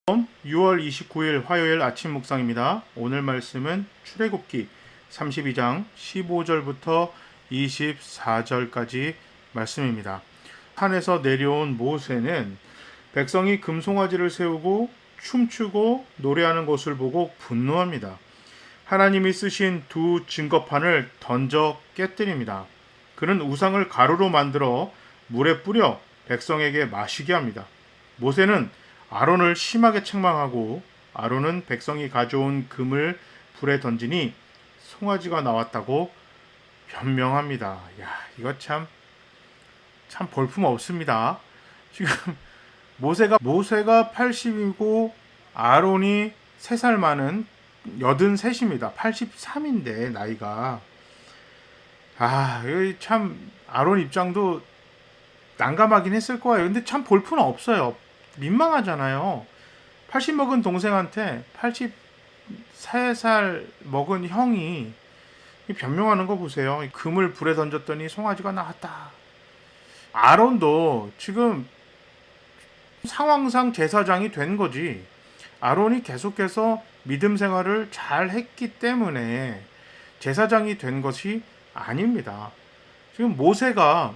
6월 29일 화요일 아침 묵상입니다. 오늘 말씀은 출애굽기 32장 15절부터 24절까지 말씀입니다. 산에서 내려온 모세는 백성이 금송아지를 세우고 춤추고 노래하는 것을 보고 분노합니다. 하나님이 쓰신 두 증거판을 던져 깨뜨립니다. 그는 우상을 가루로 만들어 물에 뿌려 백성에게 마시게 합니다. 모세는 아론을 심하게 책망하고 아론은 백성이 가져온 금을 불에 던지니 송아지가 나왔다고 변명합니다. 이거 참 볼품 없습니다. 지금 모세가 80이고 아론이 3살 많은 83입니다. 83인데 나이가 참 아론 입장도 난감하긴 했을 거예요. 근데 참 볼품 없어요. 민망하잖아요. 80 먹은 동생한테 83살 먹은 형이 변명하는 거 보세요. 금을 불에 던졌더니 송아지가 나왔다. 아론도 지금 상황상 제사장이 된 거지. 아론이 계속해서 믿음 생활을 잘 했기 때문에 제사장이 된 것이 아닙니다. 지금 모세가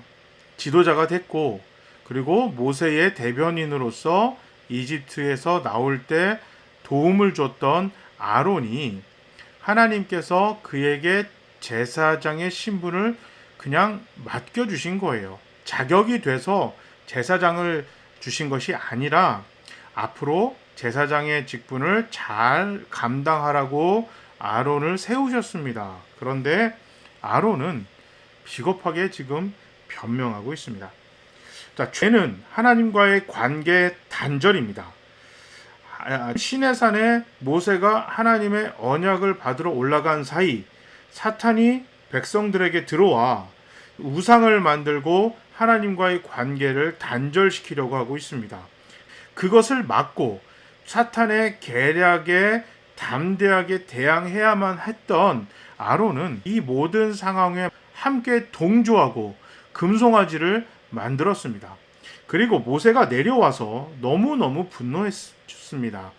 지도자가 됐고, 그리고 모세의 대변인으로서 이집트에서 나올 때 도움을 줬던 아론이 하나님께서 그에게 제사장의 신분을 그냥 맡겨주신 거예요. 자격이 돼서 제사장을 주신 것이 아니라 앞으로 제사장의 직분을 잘 감당하라고 아론을 세우셨습니다. 그런데 아론은 비겁하게 지금 변명하고 있습니다. 자, 죄는 하나님과의 관계 단절입니다. 시내산에 모세가 하나님의 언약을 받으러 올라간 사이 사탄이 백성들에게 들어와 우상을 만들고 하나님과의 관계를 단절시키려고 하고 있습니다. 그것을 막고 사탄의 계략에 담대하게 대항해야만 했던 아론은 이 모든 상황에 함께 동조하고 금송아지를 만들었습니다. 그리고 모세가 내려와서 너무너무 분노했습니다.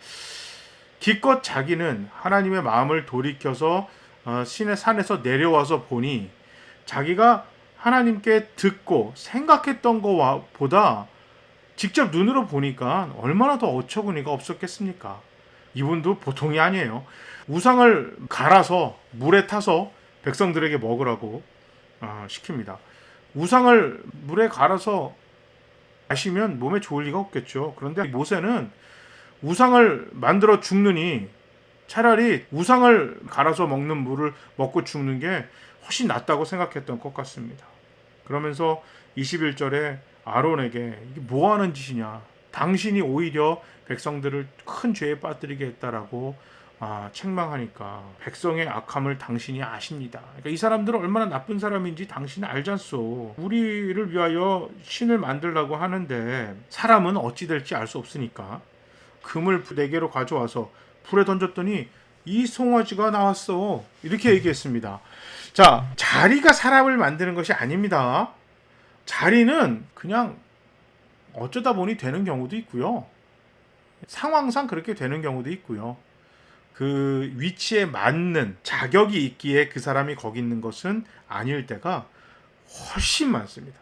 기껏 자기는 하나님의 마음을 돌이켜서 신의 산에서 내려와서 보니 자기가 하나님께 듣고 생각했던 것보다 직접 눈으로 보니까 얼마나 더 어처구니가 없었겠습니까? 이분도 보통이 아니에요. 우상을 갈아서 물에 타서 백성들에게 먹으라고 시킵니다. 우상을 물에 갈아서 마시면 몸에 좋을 리가 없겠죠. 그런데 모세는 우상을 만들어 죽느니 차라리 우상을 갈아서 먹는 물을 먹고 죽는 게 훨씬 낫다고 생각했던 것 같습니다. 그러면서 21절에 아론에게 이게 뭐하는 짓이냐, 당신이 오히려 백성들을 큰 죄에 빠뜨리게 했다라고 책망하니까 백성의 악함을 당신이 아십니다. 그러니까 이 사람들은 얼마나 나쁜 사람인지 당신은 알잖소. 우리를 위하여 신을 만들라고 하는데 사람은 어찌 될지 알 수 없으니까 금을 4개로 가져와서 불에 던졌더니 이 송아지가 나왔어. 이렇게 얘기했습니다. 자, 자리가 사람을 만드는 것이 아닙니다. 자리는 그냥 어쩌다 보니 되는 경우도 있고요. 상황상 그렇게 되는 경우도 있고요. 그 위치에 맞는 자격이 있기에 그 사람이 거기 있는 것은 아닐 때가 훨씬 많습니다.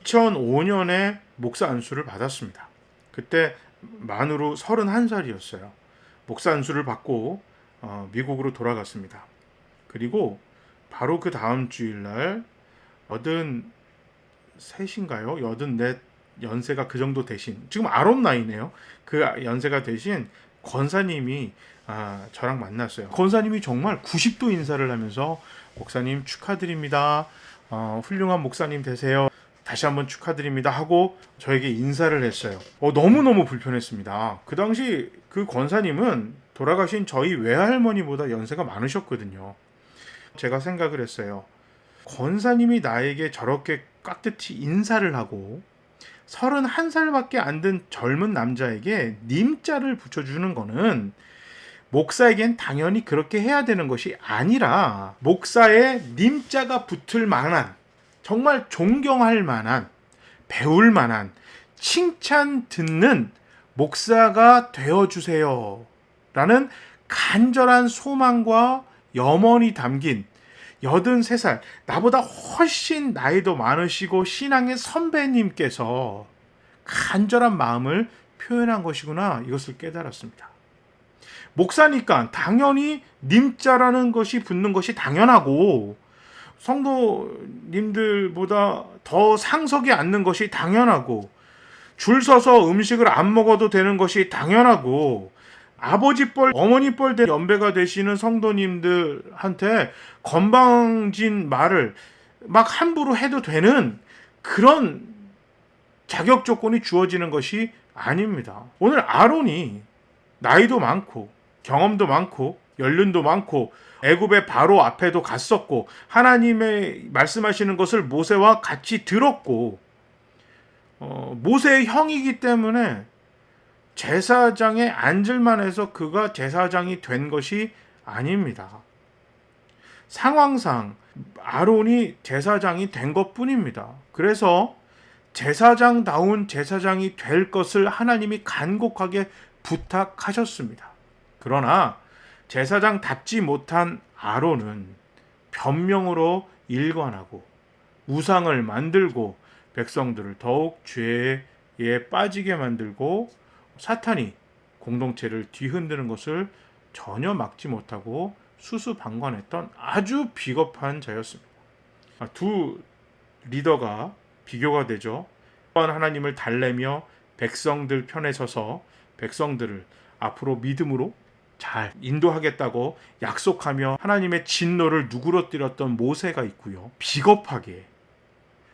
2005년에 목사 안수를 받았습니다. 그때 만으로 31살이었어요. 목사 안수를 받고 미국으로 돌아갔습니다. 그리고 바로 그 다음 주일날 83인가요? 84 연세가 그 정도 되신, 지금 아론 나이네요. 그 연세가 되신 권사님이 저랑 만났어요. 권사님이 정말 90도 인사를 하면서 목사님 축하드립니다. 훌륭한 목사님 되세요. 다시 한번 축하드립니다 하고 저에게 인사를 했어요. 너무너무 불편했습니다. 그 당시 그 권사님은 돌아가신 저희 외할머니보다 연세가 많으셨거든요. 제가 생각을 했어요. 권사님이 나에게 저렇게 깍듯이 인사를 하고 31살밖에 안 된 젊은 남자에게 님자를 붙여주는 거는 목사에겐 당연히 그렇게 해야 되는 것이 아니라 목사의 님자가 붙을 만한, 정말 존경할 만한, 배울 만한, 칭찬 듣는 목사가 되어주세요 라는 간절한 소망과 염원이 담긴 83살, 나보다 훨씬 나이도 많으시고 신앙의 선배님께서 간절한 마음을 표현한 것이구나, 이것을 깨달았습니다. 목사니까 당연히 님자라는 것이 붙는 것이 당연하고, 성도님들보다 더 상석에 앉는 것이 당연하고, 줄 서서 음식을 안 먹어도 되는 것이 당연하고, 아버지 뻘, 어머니 뻘 된 연배가 되시는 성도님들한테 건방진 말을 막 함부로 해도 되는 그런 자격 조건이 주어지는 것이 아닙니다. 오늘 아론이 나이도 많고 경험도 많고 연륜도 많고 애굽의 바로 앞에도 갔었고 하나님의 말씀하시는 것을 모세와 같이 들었고 모세의 형이기 때문에 제사장에 앉을만 해서 그가 제사장이 된 것이 아닙니다. 상황상 아론이 제사장이 된 것뿐입니다. 그래서 제사장다운 제사장이 될 것을 하나님이 간곡하게 부탁하셨습니다. 그러나 제사장답지 못한 아론은 변명으로 일관하고 우상을 만들고 백성들을 더욱 죄에 빠지게 만들고 사탄이 공동체를 뒤흔드는 것을 전혀 막지 못하고 수수방관했던 아주 비겁한 자였습니다. 두 리더가 비교가 되죠. 또한 하나님을 달래며 백성들 편에 서서 백성들을 앞으로 믿음으로 잘 인도하겠다고 약속하며 하나님의 진노를 누그러뜨렸던 모세가 있고요. 비겁하게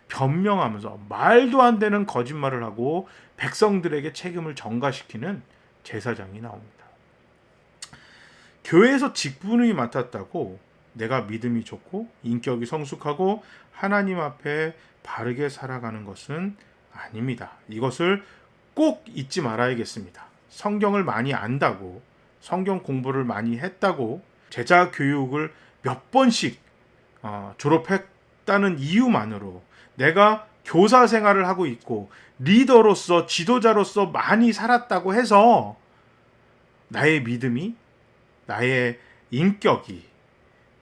변명하면서 말도 안 되는 거짓말을 하고 백성들에게 책임을 전가시키는 제사장이 나옵니다. 교회에서 직분을 맡았다고 내가 믿음이 좋고 인격이 성숙하고 하나님 앞에 바르게 살아가는 것은 아닙니다. 이것을 꼭 잊지 말아야겠습니다. 성경을 많이 안다고, 성경 공부를 많이 했다고, 제자 교육을 몇 번씩 졸업했다는 이유만으로 내가 교사 생활을 하고 있고 리더로서 지도자로서 많이 살았다고 해서 나의 믿음이, 나의 인격이,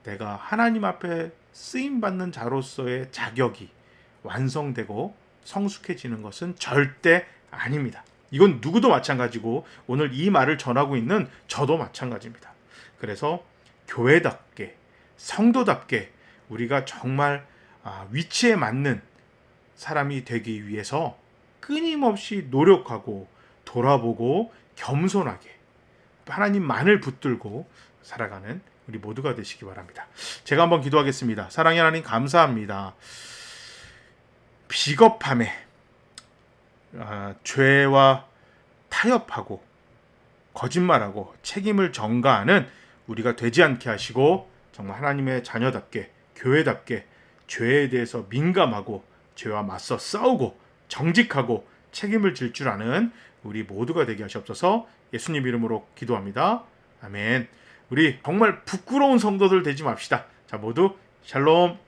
내가 하나님 앞에 쓰임받는 자로서의 자격이 완성되고 성숙해지는 것은 절대 아닙니다. 이건 누구도 마찬가지고 오늘 이 말을 전하고 있는 저도 마찬가지입니다. 그래서 교회답게, 성도답게 우리가 정말 위치에 맞는 사람이 되기 위해서 끊임없이 노력하고 돌아보고 겸손하게 하나님만을 붙들고 살아가는 우리 모두가 되시기 바랍니다. 제가 한번 기도하겠습니다. 사랑의 하나님 감사합니다. 비겁함에 죄와 타협하고 거짓말하고 책임을 전가하는 우리가 되지 않게 하시고 정말 하나님의 자녀답게 교회답게 죄에 대해서 민감하고 죄와 맞서 싸우고 정직하고 책임을 질 줄 아는 우리 모두가 되게 하시옵소서. 예수님 이름으로 기도합니다. 아멘. 우리 정말 부끄러운 성도들 되지 맙시다. 자, 모두 샬롬.